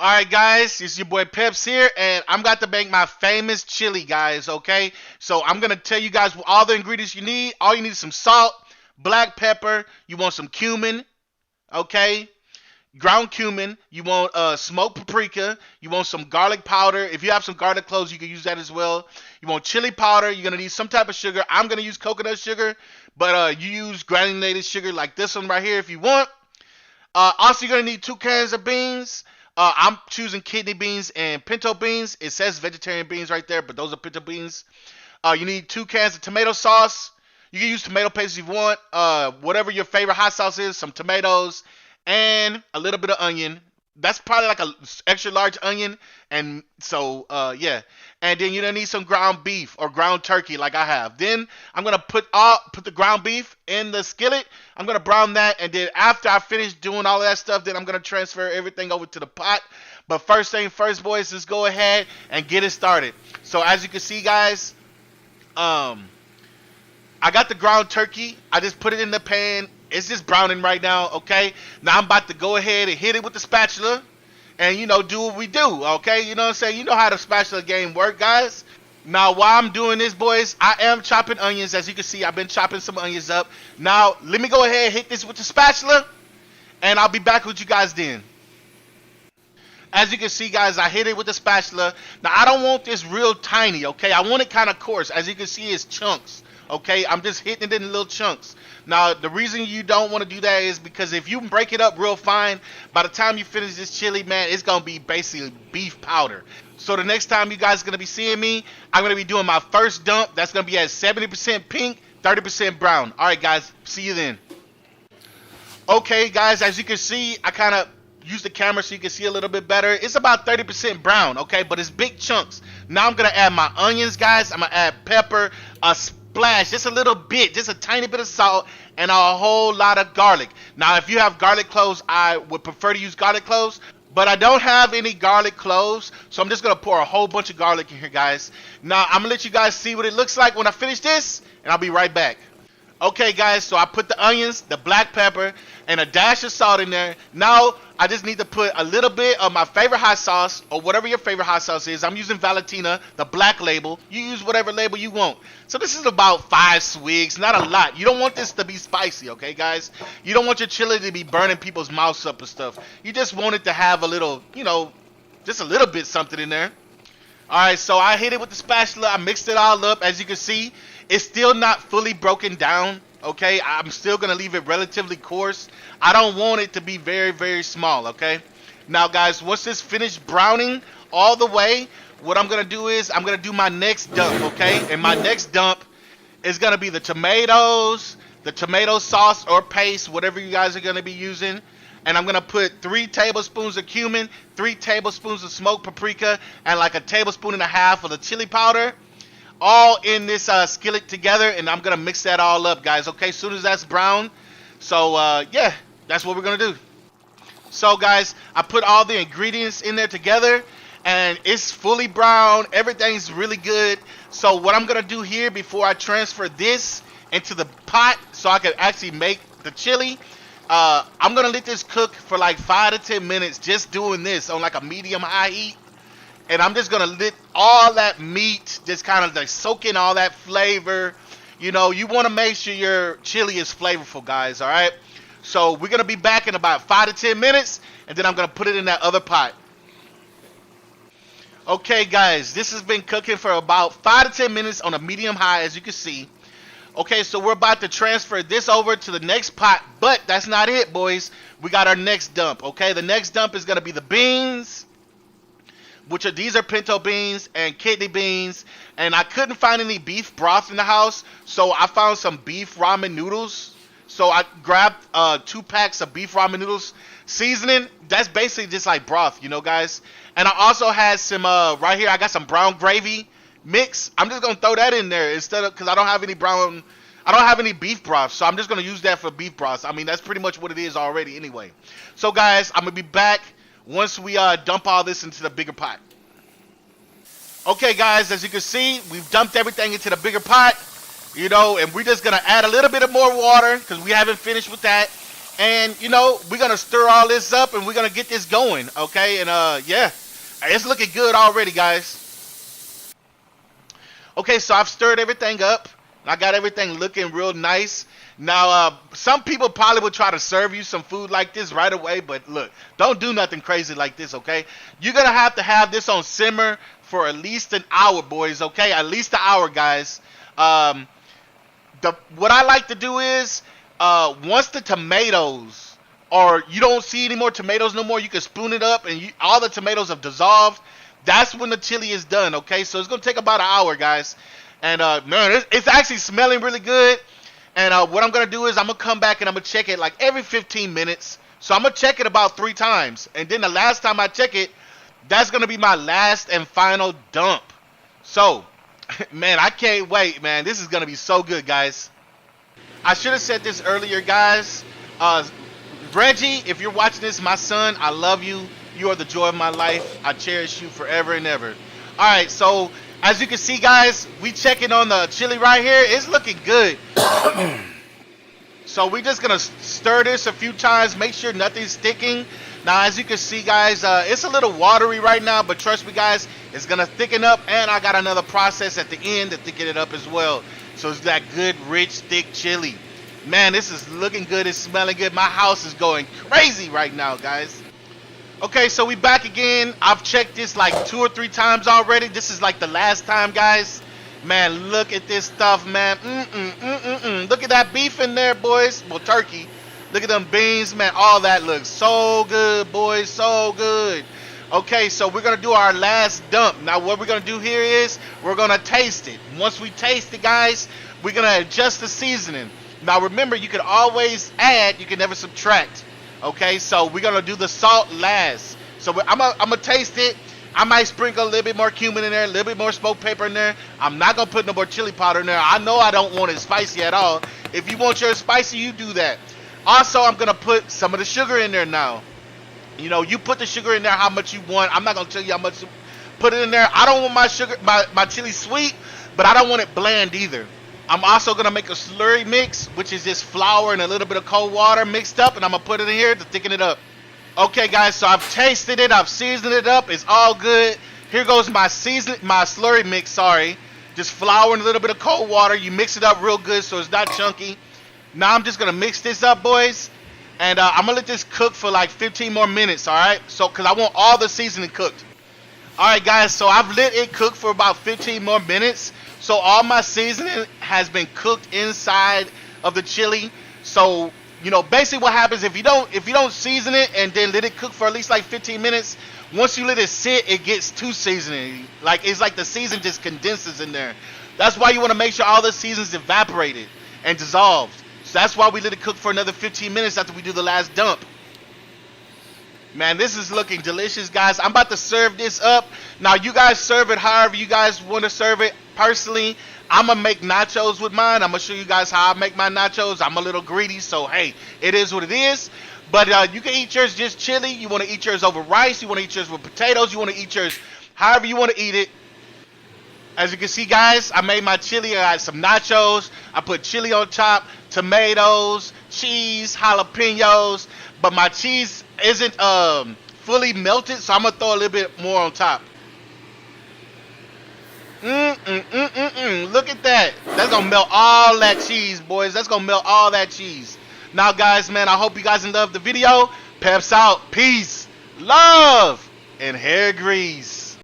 Alright guys, it's your boy Peps here, and I'm got to make my famous chili, guys, okay? So I'm gonna tell you guys all the ingredients you need. All you need is some salt, black pepper, you want some cumin, okay? Ground cumin, you want smoked paprika, you want some garlic powder. If you have some garlic cloves, you can use that as well. You want chili powder, you're gonna need some type of sugar. I'm gonna use coconut sugar, but you use granulated sugar like this one right here if you want. Also, you're gonna need 2 cans of beans. I'm choosing kidney beans and pinto beans. It says vegetarian beans right there, but those are pinto beans. You need 2 cans of tomato sauce. You can use tomato paste if you want. Whatever your favorite hot sauce is, some tomatoes, and a little bit of onion. That's probably like a extra large onion, and so yeah. And then you're gonna need some ground beef or ground turkey, like I have. Then I'm gonna put the ground beef in the skillet. I'm gonna brown that, and then after I finish doing all of that stuff, then I'm gonna transfer everything over to the pot. But first thing first, boys, let's go ahead and get it started. So as you can see, guys, I got the ground turkey. I just put it in the pan. It's just browning right now, okay? Now I'm about to go ahead and hit it with the spatula and, do what we do, okay? You know what I'm saying? You know how the spatula game work, guys. Now, while I'm doing this, boys, I am chopping onions. As you can see, I've been chopping some onions up. Now, let me go ahead and hit this with the spatula, and I'll be back with you guys then. As you can see, guys, I hit it with the spatula. Now, I don't want this real tiny, okay? I want it kind of coarse. As you can see, it's chunks, okay? I'm just hitting it in little chunks. Now, the reason you don't want to do that is because if you break it up real fine, by the time you finish this chili, man, it's going to be basically beef powder. So the next time you guys are going to be seeing me, I'm going to be doing my first dump. That's going to be at 70% pink, 30% brown. All right, guys, see you then. Okay, guys, as you can see, I kind of use the camera so you can see a little bit better. It's about 30% brown, okay, but it's big chunks. Now I'm going to add my onions, guys. I'm going to add pepper, a splash, just a little bit, just a tiny bit of salt, and a whole lot of garlic. Now, if you have garlic cloves, I would prefer to use garlic cloves, but I don't have any garlic cloves, so I'm just going to pour a whole bunch of garlic in here, guys. Now, I'm going to let you guys see what it looks like when I finish this, and I'll be right back. Okay, guys, so I put the onions, the black pepper, and a dash of salt in there. Now, I just need to put a little bit of my favorite hot sauce, or whatever your favorite hot sauce is. I'm using Valentina, the black label. You use whatever label you want. So this is about 5 swigs, not a lot. You don't want this to be spicy, okay, guys? You don't want your chili to be burning people's mouths up and stuff. You just want it to have a little, just a little bit something in there. Alright, so I hit it with the spatula. I mixed it all up. As you can see, it's still not fully broken down, okay? I'm still going to leave it relatively coarse. I don't want it to be very, very small, okay? Now, guys, once this finished browning all the way, what I'm going to do is I'm going to do my next dump, okay? And my next dump is going to be the tomatoes, the tomato sauce or paste, whatever you guys are going to be using. And I'm going to put 3 tablespoons of cumin, 3 tablespoons of smoked paprika, and like a tablespoon and a half of the chili powder, all in this skillet together. And I'm going to mix that all up, guys, okay, as soon as that's brown. So, yeah, that's what we're going to do. So, guys, I put all the ingredients in there together, and it's fully brown. Everything's really good. So what I'm going to do here before I transfer this into the pot so I can actually make the chili, I'm going to let this cook for like 5 to 10 minutes just doing this on like a medium-high heat. And I'm just going to let all that meat just kind of like soak in all that flavor. You want to make sure your chili is flavorful, guys, all right? So we're going to be back in about 5 to 10 minutes, and then I'm going to put it in that other pot. Okay, guys, this has been cooking for about 5 to 10 minutes on a medium-high, as you can see. Okay, so we're about to transfer this over to the next pot, but that's not it, boys. We got our next dump, okay? The next dump is going to be the beans, these are pinto beans and kidney beans, and I couldn't find any beef broth in the house, so I found some beef ramen noodles. So I grabbed 2 packs of beef ramen noodles seasoning. That's basically just like broth, guys. And I also had some right here. I got some brown gravy mix. I'm just gonna throw that in there because I don't have any beef broth, so I'm just gonna use that for beef broth. I mean, that's pretty much what it is already anyway. So, guys, I'm gonna be back once we dump all this into the bigger pot. Okay, guys, as you can see, we've dumped everything into the bigger pot, and we're just going to add a little bit of more water because we haven't finished with that. And you know, we're gonna stir all this up and we're gonna get this going, okay? And yeah, it's looking good already, guys. Okay, so I've stirred everything up. I got everything looking real nice. Now, some people probably would try to serve you some food like this right away, but look, don't do nothing crazy like this, okay? You're gonna have to have this on simmer for at least an hour, boys, okay? At least an hour, guys. What I like to do is, once the tomatoes, or you don't see any more tomatoes no more, you can spoon it up and all the tomatoes have dissolved. That's when the chili is done, okay? So it's going to take about an hour, guys. And, man, it's actually smelling really good. And what I'm going to do is I'm going to come back and I'm going to check it like every 15 minutes. So I'm going to check it about 3 times. And then the last time I check it, that's going to be my last and final dump. So, man, I can't wait, man. This is going to be so good, guys. I should have said this earlier, guys. Reggie, if you're watching this, my son, I love you. You are the joy of my life. I cherish you forever and ever. All right, so as you can see, guys, we checking on the chili right here. It's looking good. So we're just going to stir this a few times, make sure nothing's sticking. Now, as you can see, guys, it's a little watery right now, but trust me, guys, it's going to thicken up, and I got another process at the end to thicken it up as well. So it's that good, rich, thick chili. Man, this is looking good. It's smelling good. My house is going crazy right now, guys. Okay, so we back again. I've checked this like 2 or 3 times already. This is like the last time, guys. Man, look at this stuff, man. Look at that beef in there, boys. Well, turkey. Look at them beans, man. All that looks so good, boys. So good. Okay, so we're going to do our last dump. Now, what we're going to do here is we're going to taste it. Once we taste it, guys, we're going to adjust the seasoning. Now, remember, you can always add. You can never subtract. Okay, so we're going to do the salt last. So I'm going to taste it. I might sprinkle a little bit more cumin in there, a little bit more smoked pepper in there. I'm not going to put no more chili powder in there. I know I don't want it spicy at all. If you want yours spicy, you do that. Also, I'm going to put some of the sugar in there now. You know, you put the sugar in there how much you want. I'm not going to tell you how much to put it in there. I don't want my sugar, my chili sweet, but I don't want it bland either. I'm also going to make a slurry mix, which is just flour and a little bit of cold water mixed up, and I'm going to put it in here to thicken it up. Okay, guys, so I've tasted it. I've seasoned it up. It's all good. Here goes my slurry mix, sorry. Just flour and a little bit of cold water. You mix it up real good so it's not chunky. Now I'm just going to mix this up, boys, and I'm going to let this cook for like 15 more minutes, all right? So, because I want all the seasoning cooked. All right, guys, so I've let it cook for about 15 more minutes. So all my seasoning has been cooked inside of the chili. So, you know, basically what happens if you don't season it and then let it cook for at least like 15 minutes, once you let it sit, it gets too seasoning. Like, it's like the season just condenses in there. That's why you want to make sure all the season's evaporated and dissolved. So that's why we let it cook for another 15 minutes after we do the last dump. Man, this is looking delicious, guys. I'm about to serve this up. Now, you guys serve it however you guys want to serve it. Personally, I'm going to make nachos with mine. I'm going to show you guys how I make my nachos. I'm a little greedy, so, hey, it is what it is. But you can eat yours just chili. You want to eat yours over rice. You want to eat yours with potatoes. You want to eat yours however you want to eat it. As you can see, guys, I made my chili. I got some nachos. I put chili on top, tomatoes, cheese, jalapenos. But my cheese isn't fully melted, so I'm going to throw a little bit more on top. Look at that. That's going to melt all that cheese, boys. That's going to melt all that cheese. Now, guys, man, I hope you guys loved the video. Peps out. Peace, love, and hair grease.